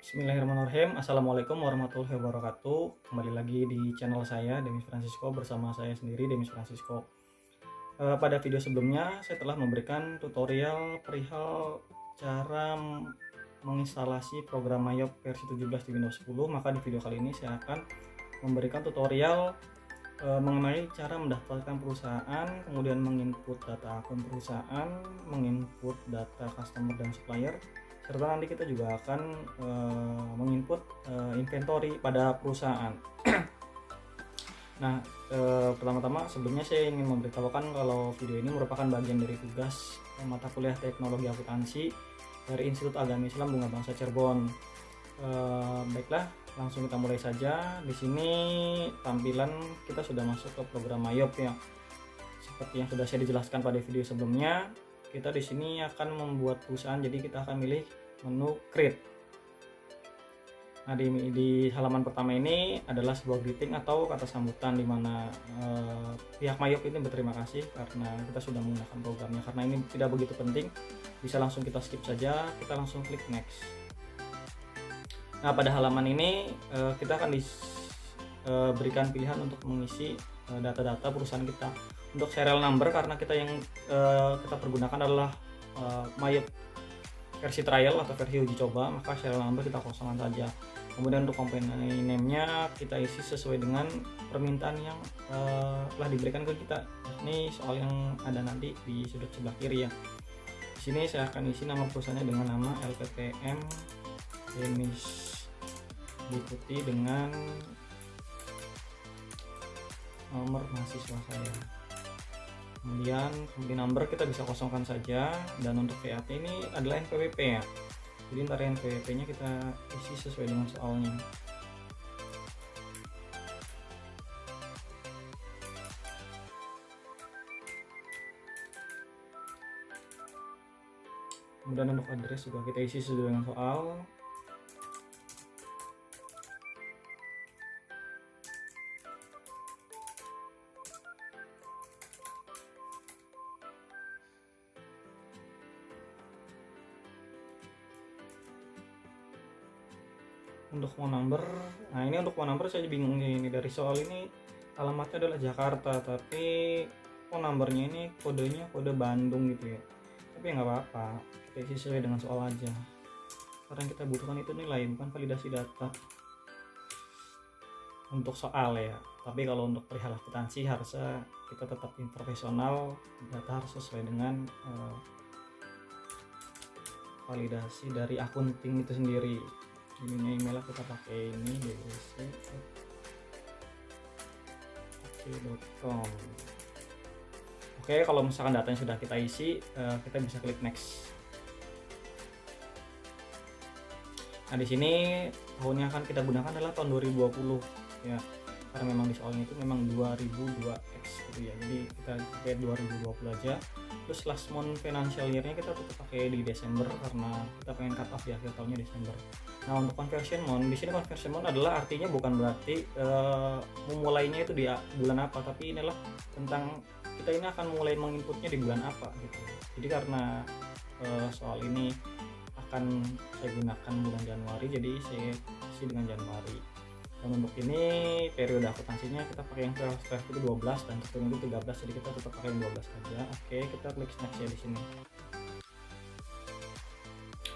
Bismillahirrahmanirrahim. Assalamualaikum warahmatullahi wabarakatuh. Kembali lagi di channel saya, Demis Francisco, bersama saya sendiri, Demis Francisco. Pada video sebelumnya, saya telah memberikan tutorial perihal cara menginstalasi program Mayop versi 17 di Windows 10. Maka di video kali ini saya akan memberikan tutorial mengenai cara mendaftarkan perusahaan, kemudian menginput data akun perusahaan, menginput data customer dan supplier, serta nanti kita juga akan menginput inventory pada perusahaan. Nah, pertama-tama sebelumnya saya ingin memberitahukan kalau video ini merupakan bagian dari tugas mata kuliah teknologi akuntansi dari Institut Agama Islam Bunga Bangsa Cirebon. Baiklah, langsung kita mulai saja. Di sini tampilan kita sudah masuk ke program Mayop ya. Seperti yang sudah saya dijelaskan pada video sebelumnya, kita di sini akan membuat perusahaan, jadi kita akan milih menu create. Nah, di halaman pertama ini adalah sebuah greeting atau kata sambutan, di mana pihak Mayop ini berterima kasih karena kita sudah menggunakan programnya. Karena ini tidak begitu penting, bisa langsung kita skip saja, kita langsung klik next. Nah, pada halaman ini kita akan diberikan pilihan untuk mengisi data-data perusahaan kita. Untuk serial number, karena kita yang kita pergunakan adalah Mayop versi trial atau versi uji coba, maka serial number kita kosongkan saja. Kemudian untuk komponen name-nya kita isi sesuai dengan permintaan yang telah diberikan ke kita. Ini soal yang ada nanti di sudut sebelah kiri ya. Di sini saya akan isi nama perusahaannya dengan nama LPPM Demis, diikuti dengan nomor mahasiswa saya. Kemudian company number kita bisa kosongkan saja, dan untuk VAT ini adalah NPWP ya. Jadi ntar NPWP nya kita isi sesuai dengan soalnya. Kemudian untuk address juga kita isi sesuai dengan soal. Untuk phone number, nah ini untuk phone number saya bingung ini, dari soal ini alamatnya adalah Jakarta, tapi phone numbernya ini kodenya kode Bandung gitu ya. Tapi nggak apa-apa, kita isi sesuai dengan soal aja, karena yang kita butuhkan itu nilai, bukan validasi data untuk soal ya. Tapi kalau untuk perihal akuntansi harusnya kita tetap profesional, data harus sesuai dengan validasi dari akunting itu sendiri. Ini email kita pakai ini dwc@ok.com. Oke, kalau misalkan datanya sudah kita isi, kita bisa klik next. Nah, di sini tahunnya akan kita gunakan adalah tahun 2020 ya, karena memang di soalnya itu memang 2002X gitu ya, jadi kita pakai 2020 aja. Terus last month financial year-nya kita tetap pakai di Desember karena kita pengen cut off di akhir tahunnya Desember. Nah, untuk conversion month, di sini conversion month adalah artinya bukan berarti memulainya itu di bulan apa, tapi inilah tentang kita ini akan mulai menginputnya di bulan apa gitu. Jadi karena soal ini akan saya gunakan bulan Januari, jadi saya isi dengan Januari. Dan untuk ini periode akuntansinya kita pakai yang draft itu 12 dan tertemu itu 13, jadi kita tetap pakai yang 12 saja. Oke, kita klik next ya di sini.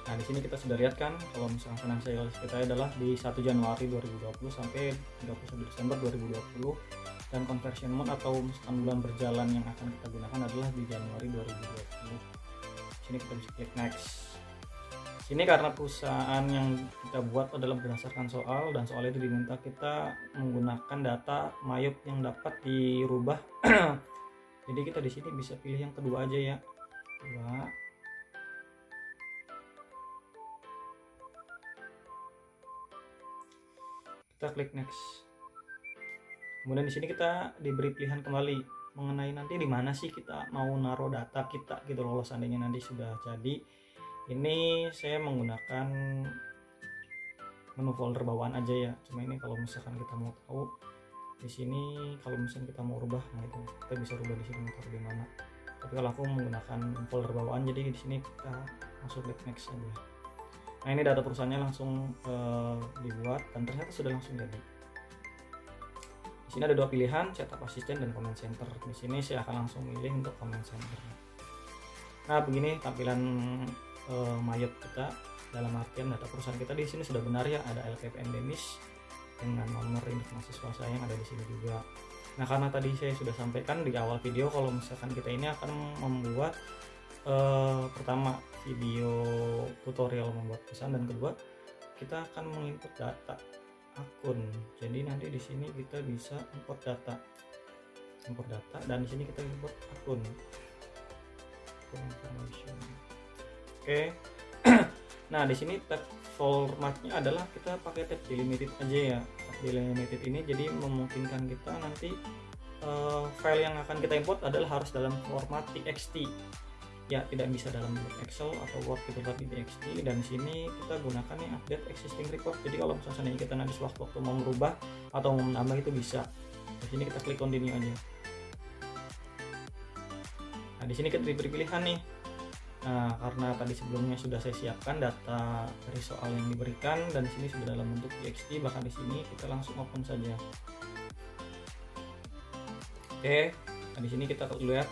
Nah, di sini kita sudah lihat kan kalau misalnya financial kita adalah di 1 Januari 2020 sampai 31 Desember 2020, dan conversion month atau misalkan bulan berjalan yang akan kita gunakan adalah di Januari 2020. Di sini kita bisa klik next. Ini karena perusahaan yang kita buat adalah berdasarkan soal, dan soal itu diminta kita menggunakan data Mayop yang dapat dirubah. Jadi kita di sini bisa pilih yang kedua aja ya. Kedua. Kita klik next. Kemudian di sini kita diberi pilihan kembali mengenai nanti di mana sih kita mau naruh data kita gitu loh, seandainya nanti sudah jadi. Ini saya menggunakan menu folder bawaan aja ya. Cuma ini kalau misalkan kita mau tahu di sini, kalau misalkan kita mau rubah, nah itu kita bisa rubah di sini mau taruh di mana. Tapi kalau aku menggunakan folder bawaan, jadi di sini kita masuk klik next aja. Nah ini data perusahaannya langsung dibuat dan ternyata sudah langsung jadi. Di sini ada dua pilihan, setup assistant dan comment center. Di sini saya akan langsung milih untuk comment center. Nah begini tampilan Mayop kita, dalam artian data perusahaan kita di sini sudah benar ya, ada LPPN Demis dengan nomor induk mahasiswa saya yang ada di sini juga. Nah karena tadi saya sudah sampaikan di awal video kalau misalkan kita ini akan membuat pertama video tutorial membuat pesan, dan kedua kita akan menginput data akun. Jadi nanti di sini kita bisa import data, dan di sini kita import akun information. Oke. Nah di sini tab formatnya adalah kita pakai tab delimited aja ya. Tab delimited ini jadi memungkinkan kita nanti file yang akan kita import adalah harus dalam format txt ya, tidak bisa dalam bentuk Excel atau Word gitu, tapi txt. Dan di sini kita gunakan nih update existing report. Jadi kalau misalnya kita nanti sewaktu-waktu mau merubah atau mau menambah itu bisa. Di sini kita klik continue aja. Nah di sini kita diberi pilihan nih. Nah karena tadi sebelumnya sudah saya siapkan data dari soal yang diberikan, dan di sini sudah dalam bentuk txt, bahkan di sini kita langsung open saja. Oke. Nah, di sini kita lihat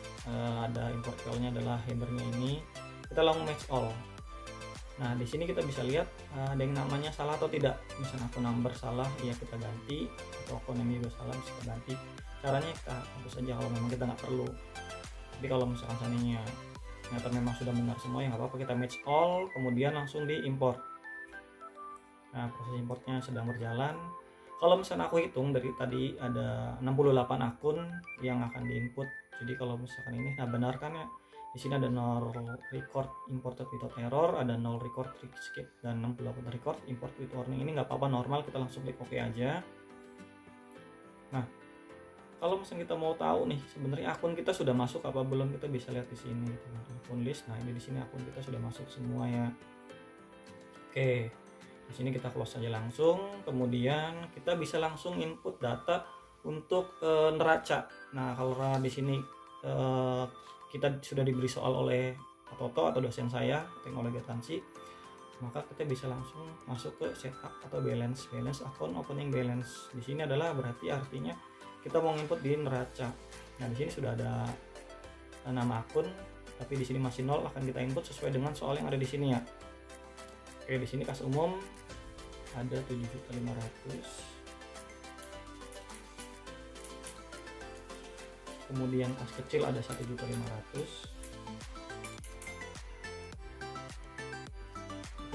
ada import file-nya adalah header-nya ini. Kita langsung match all. Nah, di sini kita bisa lihat ada yang namanya salah atau tidak. Misalnya akun number salah, ya kita ganti, atau akun name juga salah, bisa kita ganti. Caranya kita hapus saja kalau memang kita nggak perlu. Tapi kalau misalkan seandainya ternyata memang sudah benar semua, ya nggak apa-apa, kita match all, kemudian langsung diimport. Nah, proses importnya sedang berjalan. Kalau misalnya aku hitung dari tadi ada 68 akun yang akan diinput. Jadi kalau misalkan ini, nah benar kan ya, di sini ada 0 record imported without error, ada 0 record skip, dan 68 record import with warning. Ini nggak apa-apa, normal, kita langsung klik OK aja. Nah kalau misalnya kita mau tahu nih sebenarnya akun kita sudah masuk apa belum, kita bisa lihat di sini akun list. Nah ini di sini akun kita sudah masuk semua ya. Oke. Di sini kita close saja langsung, kemudian kita bisa langsung input data untuk neraca. Nah, kalau di sini kita sudah diberi soal oleh Pak Toto atau dosen saya, oleh Gatansi, maka kita bisa langsung masuk ke setup atau balance akun, opening balance. Di sini adalah berarti artinya kita mau input di neraca. Nah, di sini sudah ada nama akun, tapi di sini masih 0, akan kita input sesuai dengan soal yang ada di sini ya. Oke, di sini kas umum ada 7.500.000. Kemudian kas kecil ada 1.500.000.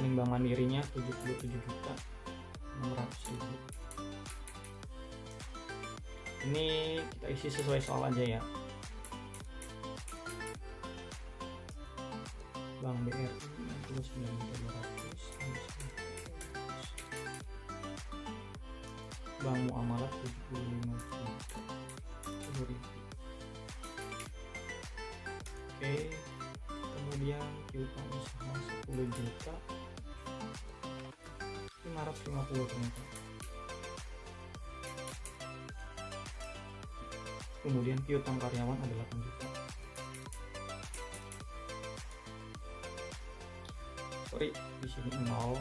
Rekening bank mandirinya 77.600.000. Ini kita isi sesuai soal aja ya. Bank BRI 69.200. Bank Muamalat 75.000. Oke, kemudian piutang usaha 10.550 ternyata. Kemudian piutang karyawan ada 8 juta. Sorry, di sini 0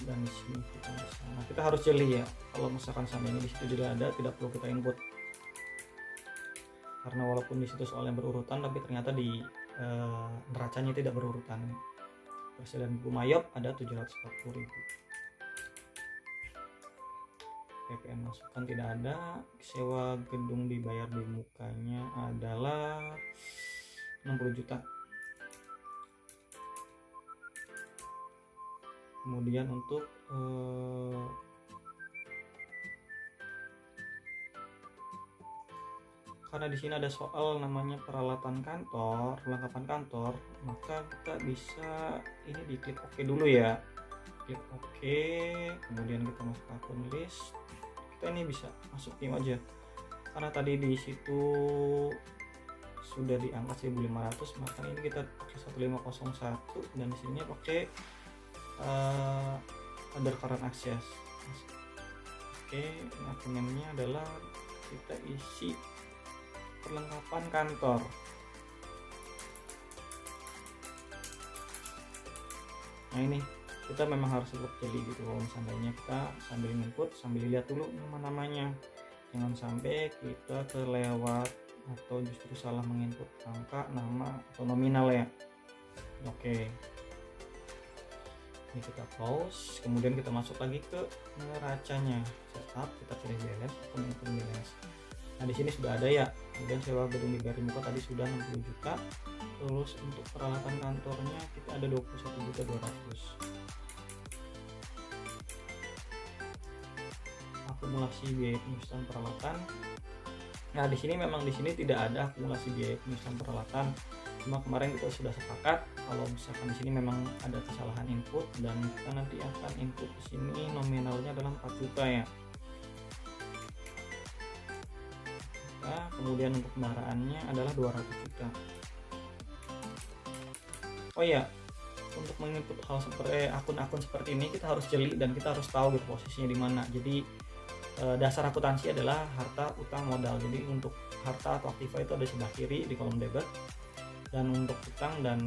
dan di sini kita bisa. Nah, kita harus jeli ya. Kalau misalkan seandainya di situ tidak ada, tidak perlu kita input. Karena walaupun di situ soalnya berurutan, tapi ternyata di neracanya tidak berurutan. Presiden buku Mayop ada 740.000. PPN masukan tidak ada. Sewa gedung dibayar di mukanya adalah 60 juta. Kemudian untuk karena di sini ada soal namanya peralatan kantor, perlengkapan kantor, maka kita bisa ini diklik OK dulu ya. Klik OK, kemudian kita masuk ke akun list. Kita ini bisa masuk tim aja. Karena tadi di situ sudah diangkat 1.500, maka ini kita pakai 1501, dan di sini pakai other current access. Oke, akunnya adalah kita isi perlengkapan kantor. Nah ini kita memang harus tetap jeli gitu. Kalau seandainya kita sambil input sambil lihat dulu nama-namanya, jangan sampai kita kelewat atau justru salah menginput angka, nama atau nominal ya. Oke, ini kita close, kemudian kita masuk lagi ke neracanya, setup, kita pilih balance atau menginput balance. Nah di sini sudah ada ya, kemudian sewa gedung di Garimuka tadi sudah 60 juta. Terus untuk peralatan kantornya kita ada 21.200.000. Akumulasi biaya penyusutan peralatan. Nah di sini memang di sini tidak ada akumulasi biaya penyusutan peralatan. Cuma kemarin kita sudah sepakat kalau misalkan di sini memang ada kesalahan input dan kita nanti akan input di sini nominalnya adalah 4 juta ya. Nah, kemudian untuk kendaraannya adalah 200 juta. Oh iya, untuk menginput hal seperti akun-akun seperti ini kita harus jeli dan kita harus tahu gitu posisinya di mana. Jadi dasar akuntansi adalah harta, utang, modal. Jadi untuk harta atau aktiva itu ada di sebelah kiri di kolom debit, dan untuk utang dan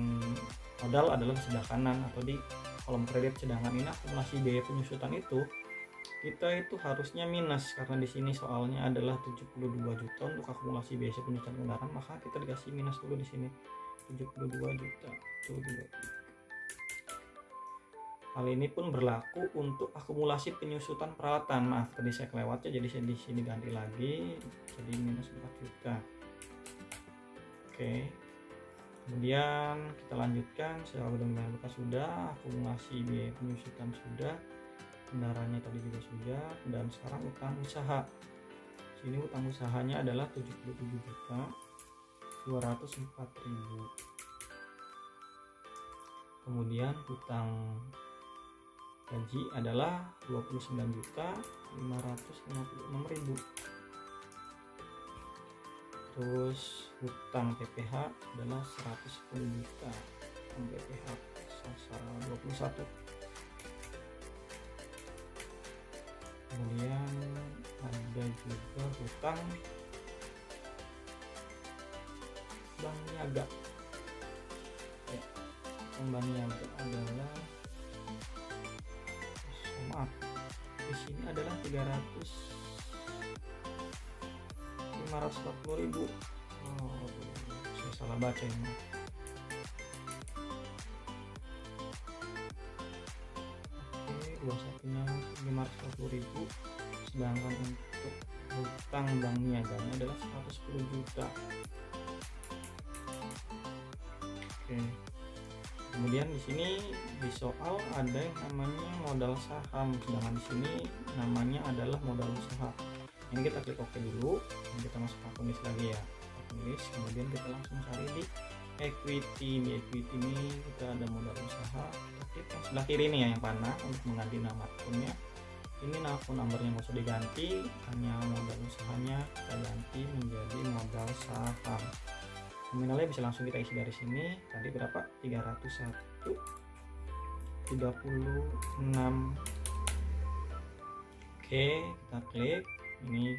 modal adalah di sebelah kanan atau di kolom kredit. Sedangkan ini akumulasi biaya penyusutan itu kita itu harusnya minus, karena di sini soalnya adalah 72 juta untuk akumulasi biaya penyusutan kendaraan, maka kita dikasih minus dulu di sini 72 juta. Hal ini pun berlaku untuk akumulasi penyusutan peralatan. Maaf tadi saya kelewatnya, jadi saya di sini ganti lagi jadi minus 4 juta. Oke. Kemudian kita lanjutkan, sewa gedung Garimuka sudah, akumulasi biaya penyusutan sudah, kendaraannya tadi juga sudah, dan sekarang utang usaha. Sini utang usahanya adalah 77.204.000. Kemudian utang gaji adalah 29.556.000. Terus hutang PPH adalah 110 juta, hutang PPH sasaran 21. Kemudian ada juga hutang bank niaga ya, bank niaga adalah, maaf, di sini adalah 540.000. Oh, saya salah baca ini. Oke, 21-nya 540.000, sedangkan untuk hutang bank niaganya adalah 110 juta. Oke. Kemudian di sini di soal ada yang namanya modal saham, sedangkan di sini namanya adalah modal usaha. Ini kita klik OK dulu, dan kita masuk akun list lagi ya, akun list. Kemudian kita langsung cari di equity. Di equity ini kita ada modal usaha. Kita klik yang sebelah kiri nih ya, yang panah untuk mengganti nama akunnya. Ini akun numbernya nggak usah diganti, hanya modal usahanya kita ganti menjadi modal saham. Nominalnya bisa langsung kita isi dari sini. Tadi berapa? 301.36. Oke, kita klik. Ini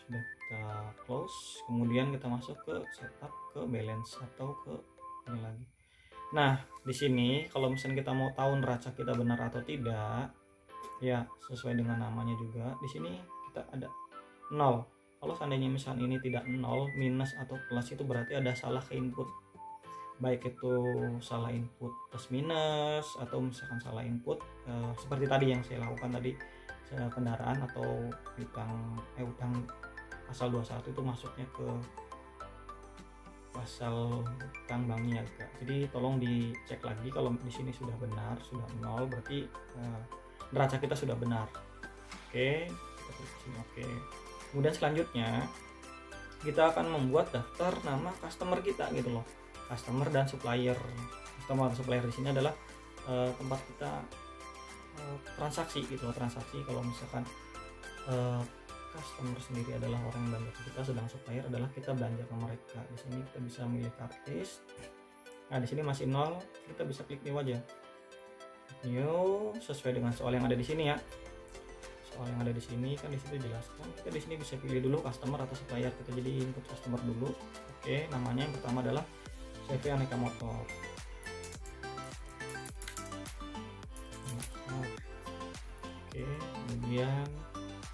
sudah kita close. Kemudian kita masuk ke setup, ke balance atau ke ini lagi. Nah, di sini kalau misalnya kita mau tahu neraca kita benar atau tidak, ya sesuai dengan namanya juga. Di sini kita ada 0. Kalau seandainya misalnya ini tidak 0, minus atau plus, itu berarti ada salah ke input. Baik itu salah input plus minus, atau misalkan salah input seperti tadi yang saya lakukan tadi, kendaraan atau utang pasal 21 itu masuknya ke pasal utang bank niaga. Jadi tolong dicek lagi, kalau di sini sudah benar, sudah 0, berarti neraca kita sudah benar. Oke, kita klik sini. Oke. Kemudian selanjutnya kita akan membuat daftar nama customer kita gitu loh. Customer dan supplier. Customer dan supplier di sini adalah tempat kita transaksi gitu loh, transaksi. Kalau misalkan customer sendiri adalah orang yang belanja ke kita, sedang supplier adalah kita belanja ke mereka. Di sini kita bisa milih kartis. Nah, di sini masih 0, kita bisa klik new aja. New sesuai dengan soal yang ada di sini ya. Soal yang ada di sini kan di situ jelaskan. Kita di sini bisa pilih dulu customer atau supplier. Kita jadi input customer dulu. Oke, namanya yang pertama adalah CV Aneka Motor. Kemudian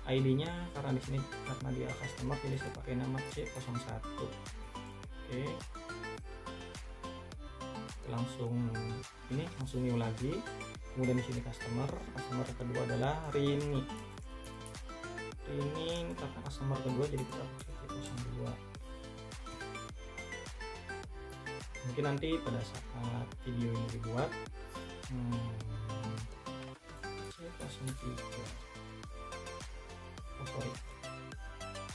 ID-nya karena di sini karena dia customer jadi saya pakai nama C01. Oke. Langsung new lagi. Kemudian di sini customer kedua adalah Rini karena customer kedua jadi kita pakai C02. Mungkin nanti pada saat video ini dibuat C03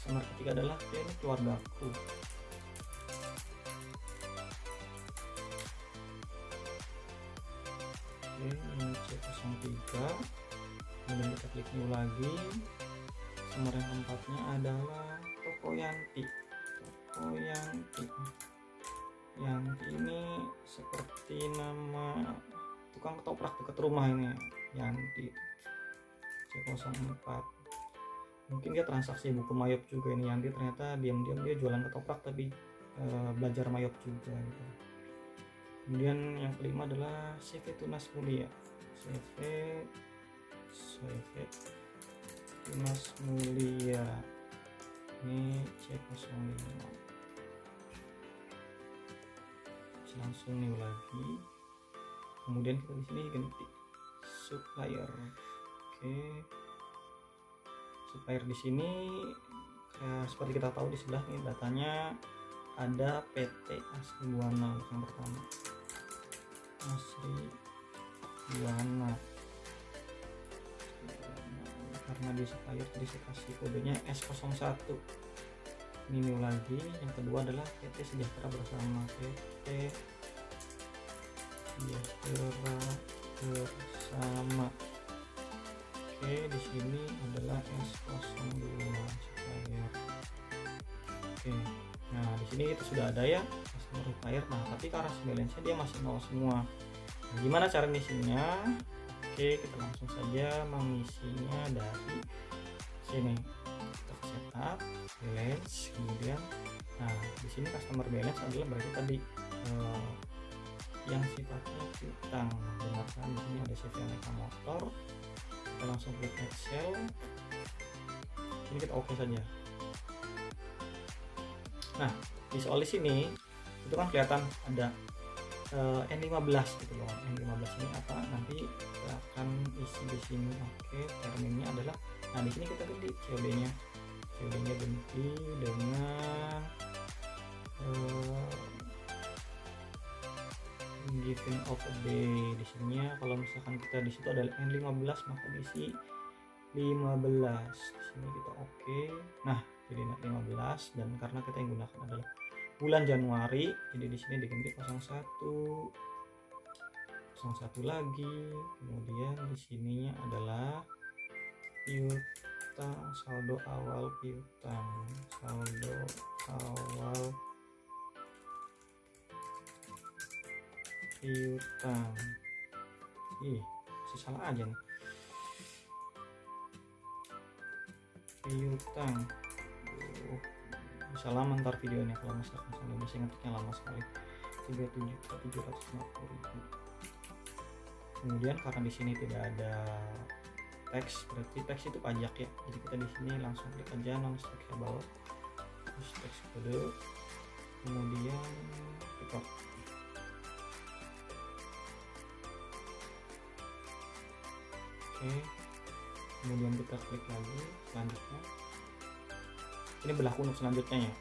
customer ketiga adalah ini keluargaku. Oke, ini C03. Kemudian kita klik new lagi. Customer yang keempatnya adalah Tokoyanti. Yanti ini seperti nama tukang ketoprak dekat rumah ini, Yanti. C04. Mungkin dia transaksi buku mayop juga ini. Yanti ternyata diam-diam dia jualan ketoprak tapi belajar mayop juga gitu. Kemudian yang kelima adalah CV Tunas Mulia. CV Tunas Mulia. Ini C05. Langsung new lagi. Kemudian kita di sini ganti supplier. Oke. Supplier di sini seperti kita tahu di sebelah nih datanya ada PT Asri Buana yang pertama. Asri Buana. Karena di supplier jadi saya kasih kodenya S01. Ini new lagi. Yang kedua adalah PT Sejahtera Bersama. PT Sejahtera Bersama. Oke, di sini adalah S02 supplier. Oke. Nah, di sini itu sudah ada ya customer supplier. Nah, tapi current balance-nya dia masih 0 semua. Nah, gimana cara ngisinya? Oke, kita langsung saja mengisinya dari sini. Kita ke setup, balance, kemudian nah, di sini customer balance adalah berarti tadi yang sifatnya piutang. Dengarkan di sini ada CV aneka motor. Kita langsung klik Excel. Ini kita oke saja. Nah, di soal di sini itu kan kelihatan ada N15 gitu loh. N15 ini apa? Nanti kita akan isi di sini. Oke, terminnya adalah nah di sini kita ganti COD-nya. COD-nya ganti dengan given of a day. Di sini kalau misalkan kita di situ ada N15 maka diisi 15. Di sini kita oke. Nah, jadi 15 dan karena kita yang gunakan adalah bulan Januari, jadi di sini diganti 01 lagi. Kemudian di sininya adalah piutang, saldo awal piutang, saldo awal piutang. Masih salah aja nih. Piutang. Bisa lama ntar videonya kalau misalkan saya masih ngetiknya lama sekali. 37.750.000. Kemudian karena di sini tidak ada teks, berarti teks itu pajak ya. Jadi kita di sini langsung klik aja non taxable, terus teks kode, kemudian report. Oke, kemudian kita klik lagi selanjutnya. Ini berlaku untuk selanjutnya ya.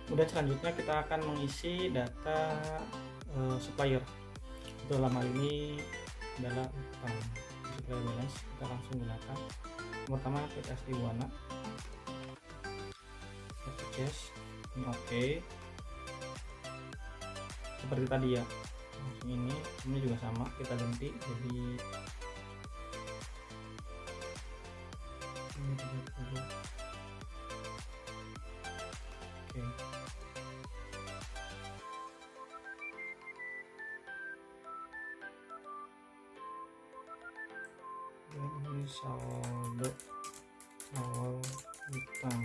Kemudian selanjutnya kita akan mengisi data supplier. Dalam hal ini adalah utang. Supplier balance kita langsung gunakan. Pertama kita di Wana purchase ini oke. Seperti tadi ya, langsung ini juga sama, kita ganti jadi ini 30. Oke. Dan ini saldo awal utang.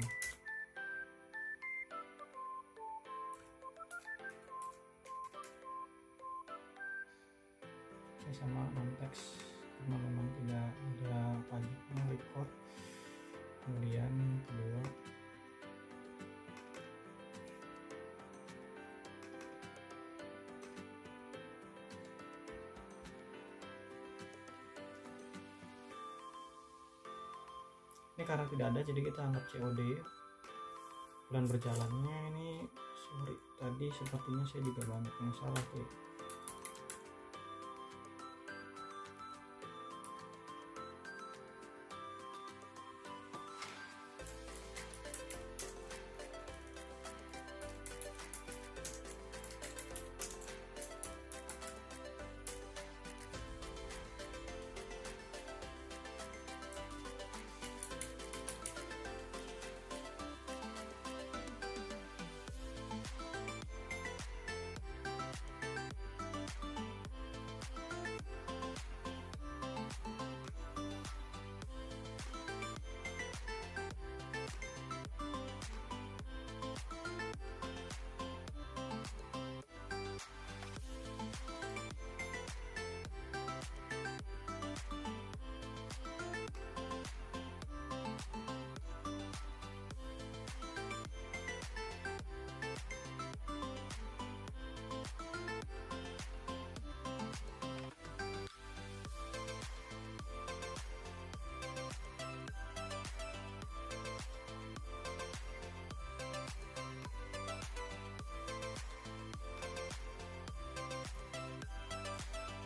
Sama non-tax karena memang tidak ada pajaknya record. Kemudian kedua ini karena tidak ada jadi kita anggap COD. Bulan berjalannya ini sorry tadi sepertinya saya juga banyak yang salah tuh.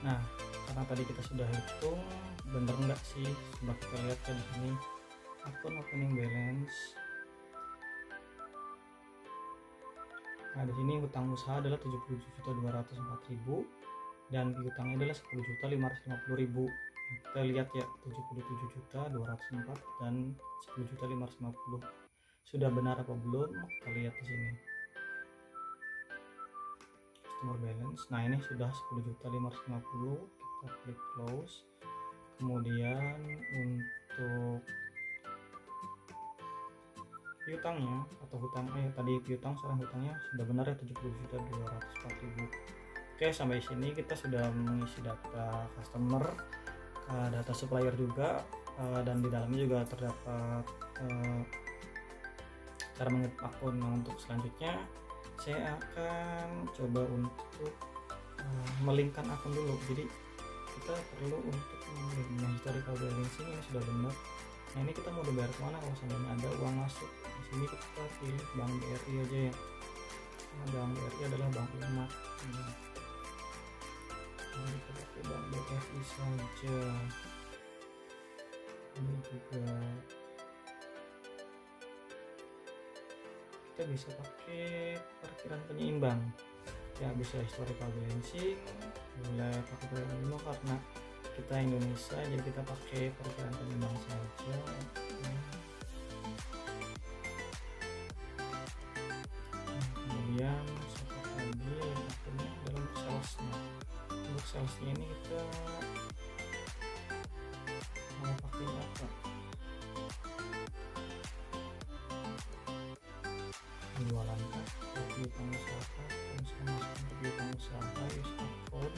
Nah, karena tadi kita sudah hitung, bener nggak sih? Coba kita lihat kan di sini akun opening balance. Nah, di sini hutang usaha adalah 77.204.000 dan piutangnya adalah 10.550.000. Kita lihat ya, 77.204 dan 10.550. Sudah benar apa belum? Kita lihat di sini. Customer balance. Nah, ini sudah 10.550. Kita klik close. Kemudian untuk piutangnya atau hutang tadi piutang, sekarang hutangnya sudah benar ya 70.204.000. Oke, sampai sini kita sudah mengisi data customer, data supplier juga, dan di dalamnya juga terdapat cara mengedit akun. Nah, untuk selanjutnya saya akan coba untuk melingkan akun dulu. Jadi kita perlu untuk melink historical balance ini sudah benar. Nah, ini kita mau dibayar kemana kalau seandainya ada uang masuk. Di sini kita pilih Bank BRI aja ya. Nah, Bank BRI adalah bank umat. Jadi kita pakai Bank BRI saja. Ini juga kita bisa pakai parkiran penyeimbang ya, bisa historical balancing, boleh pakai penyeimbang karena kita Indonesia jadi kita pakai parkiran penyeimbang saja. Kemudian satu lagi akhirnya dalam salesnya. Untuk salesnya ini kita mau pakai apa? Penjualan piutang usaha, piutang usaha, use account.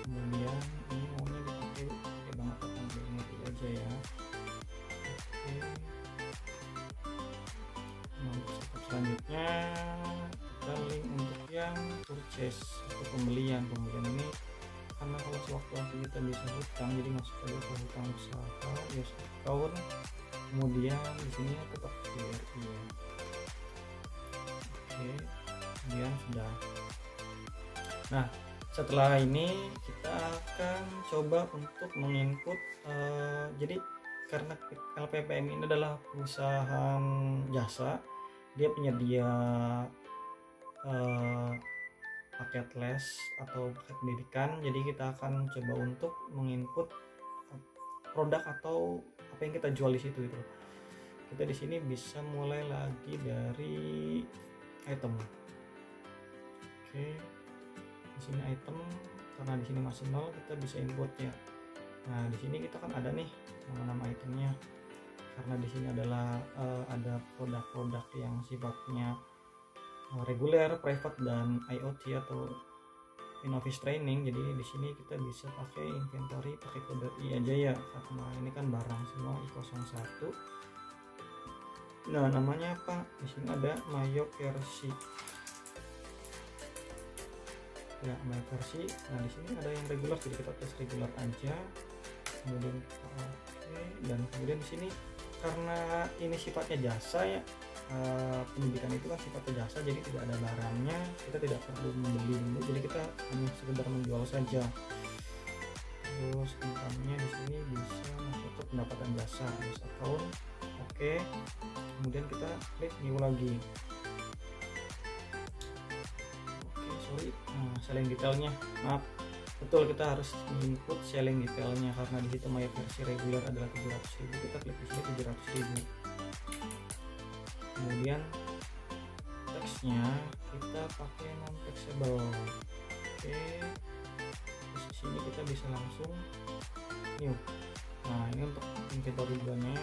Kemudian ini maunya dipakai banget account aja ya. Oke. Nah, untuk selanjutnya kita link untuk yang purchase atau pembelian ini karena kalau sewaktu-waktu kita bisa hutang jadi masuk aja ke hutang usaha, use account. Kemudian di sini tetap BRI ya. Oke, kemudian sudah. Nah, setelah ini kita akan coba untuk menginput jadi karena LPPM ini adalah perusahaan jasa, dia penyedia eh, paket les atau paket pendidikan. Jadi kita akan coba untuk menginput produk atau apa yang kita jual di situ itu. Kita di sini bisa mulai lagi dari item. Oke, di sini item, karena di sini masih nol kita bisa input ya. Nah, di sini kita kan ada nih nama-nama itemnya. Karena di sini adalah ada produk-produk yang sifatnya reguler, private, dan IoT atau in-office training. Jadi di sini kita bisa pakai inventory pakai kode I aja ya, karena ini kan barang semua I01. Nah, namanya apa? Di sini ada Mayo versi. Ya, Mayo versi. Nah, di sini ada yang regular, jadi kita tes regular aja. Kemudian kita oke, dan kemudian di sini karena ini sifatnya jasa ya, pendidikan itu kan sifatnya jasa, jadi tidak ada barangnya, kita tidak perlu membeli dulu, jadi kita hanya sekedar menjual saja. Terus income-nya di sini bisa masuk ke pendapatan jasa, use account. Oke, kemudian kita klik new lagi. Oke, sorry, selling detailnya, maaf. Betul, kita harus input selling detailnya karena di situ Mayo versi reguler adalah 700.000. Kita klik di sini 700.000. Kemudian teksnya kita pakai non taxable. Oke, di sini kita bisa langsung new. Nah, ini untuk inventory nya.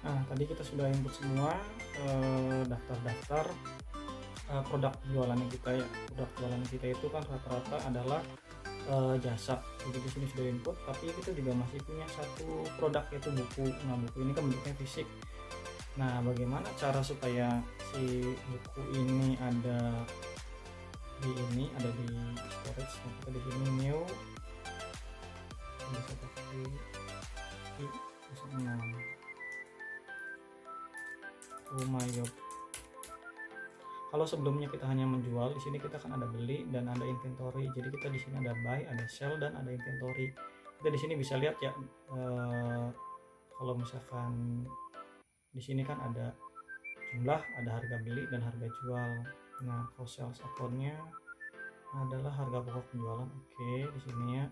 Nah, tadi kita sudah input semua daftar-daftar produk jualannya kita ya. Produk jualan kita itu kan rata-rata adalah jasa. Jadi di sini sudah input, tapi kita juga masih punya satu produk yaitu buku. Nah, buku ini kan bentuknya fisik. Nah, bagaimana cara supaya si buku ini ada di storage? Nah, kita di sini new, bisa pakai i06 Umayyad. Kalau sebelumnya kita hanya menjual, di sini kita kan ada beli dan ada inventory. Jadi kita di sini ada buy, ada sell, dan ada inventory. Kita di sini bisa lihat ya, kalau misalkan di sini kan ada jumlah, ada harga beli dan harga jual. Nah, kalau sales account-nya adalah harga pokok penjualan. Oke, di sini ya.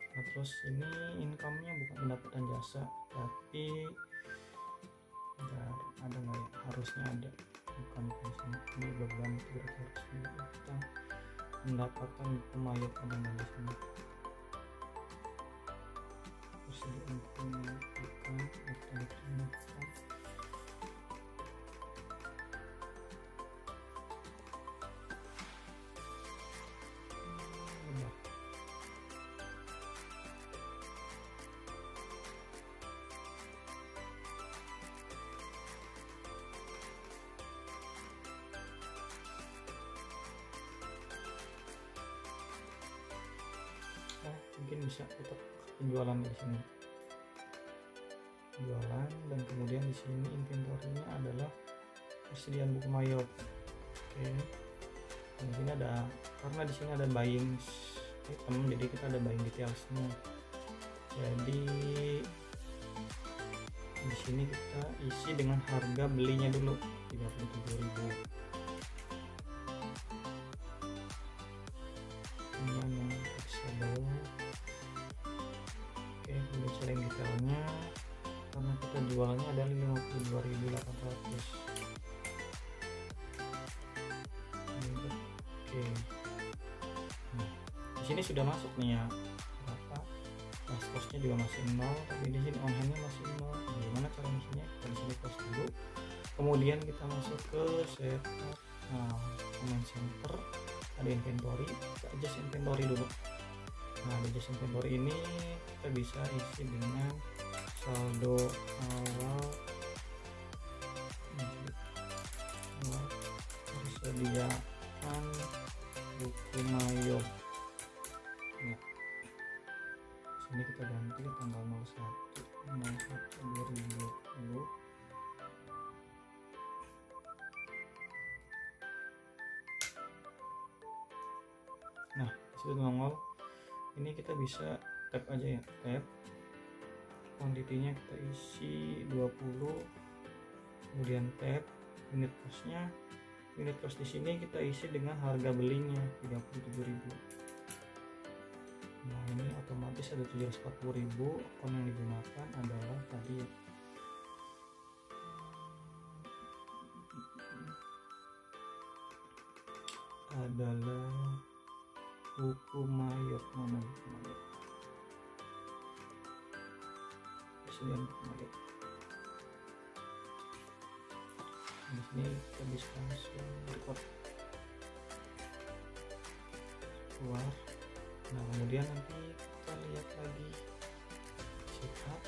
Nah, terus ini income-nya bukan pendapatan jasa, tapi ada nggak ya? Harusnya ada. Bukan di sini. Ini beban berarti harus kita pendapatan Umayyad ada nggak di sini? Terus mungkin bisa tetap penjualan di sini, jualan, dan kemudian di sini inventory-nya adalah persediaan buku Umayyad. Oke, di sini ada, karena di sini ada buying item, jadi kita ada buying details-nya. Jadi di sini kita isi dengan harga belinya dulu 37.000. Kemudian yang flexible. Oke, kemudian selling detailnya, karena kita jualnya adalah 52.800. Oke, nah, di sini sudah masuk nih ya berapa, nah costnya juga masih 0, tapi di sini on hand-nya masih 0. Bagaimana cara ngisinya? Kita di sini cost dulu, kemudian kita masuk ke setup. Nah, command center, ada inventory, kita adjust inventory dulu. Nah, di adjust inventory ini kita bisa isi dengan saldo awal persediaan buku Umayyad. Ya, sini kita ganti tanggal 01/01/2020. Nah, disitu nongol. Ini kita bisa tap aja ya, tap. Kuantitinya kita isi 20, kemudian tab unit costnya. Unit cost di sini kita isi dengan harga belinya 37.000. Nah, ini otomatis ada 740.000. Akun yang digunakan adalah tadi adalah buku Umayyad. Mana buku Umayyad? Persediaan buku Umayyad. Di sini kita bisa langsung record keluar. Nah, kemudian nanti kita lihat lagi setup.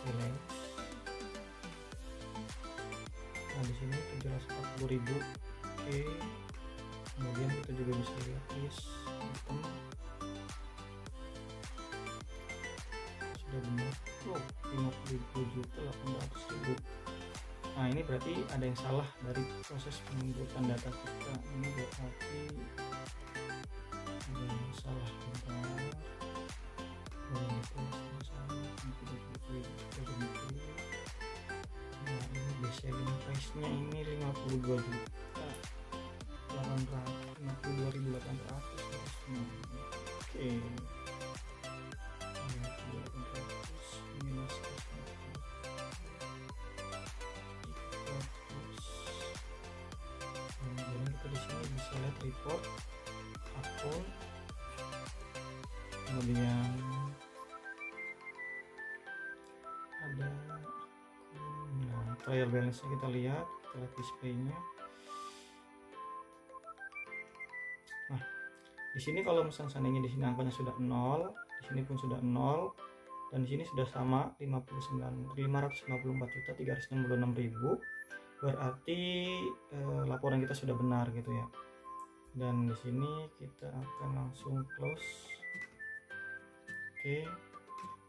Relax. Nah, di sini 740.000. Oke. Kemudian kita juga bisa lihat list item. Sudah benar. 50.800.000. Nah, ini berarti ada yang salah dari proses penginputan data kita. Ini berarti ada yang salah. Nah, ini base selling price nya ini 52.800. Oke. Di sini bisa lihat report akun. kemudian ada trial balance nya, kita lihat displaynya. Nah, di sini kalau misalnya seandainya di sini angkanya sudah 0, di sini pun sudah 0, dan di sini sudah sama 554.366.000, berarti laporan kita sudah benar gitu ya. Dan di sini kita akan langsung close. Oke.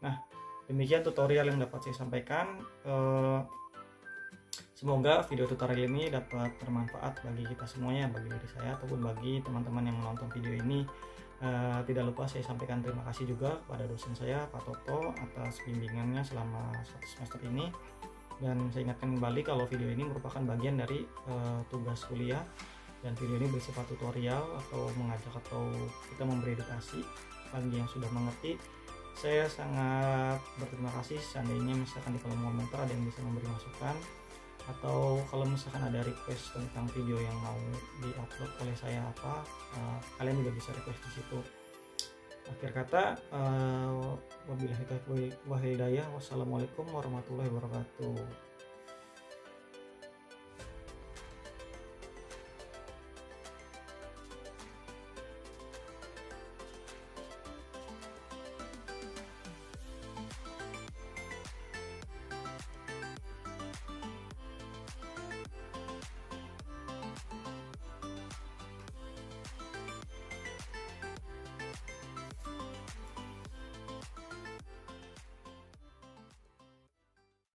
Nah, demikian tutorial yang dapat saya sampaikan. Semoga video tutorial ini dapat bermanfaat bagi kita semuanya, bagi diri saya ataupun bagi teman-teman yang menonton video ini. Tidak lupa saya sampaikan terima kasih juga kepada dosen saya, Pak Toto, atas bimbingannya selama 1 semester ini. Dan saya ingatkan kembali kalau video ini merupakan bagian dari tugas kuliah, dan video ini bersifat tutorial atau mengajak atau kita memberi edukasi bagi yang sudah mengerti. Saya sangat berterima kasih seandainya misalkan di kolom komentar ada yang bisa memberi masukan, atau kalau misalkan ada request tentang video yang mau di-upload oleh saya apa, kalian juga bisa request di situ. Akhir kata, wabillahi taufiq wal hidayah. Wassalamualaikum warahmatullahi wabarakatuh.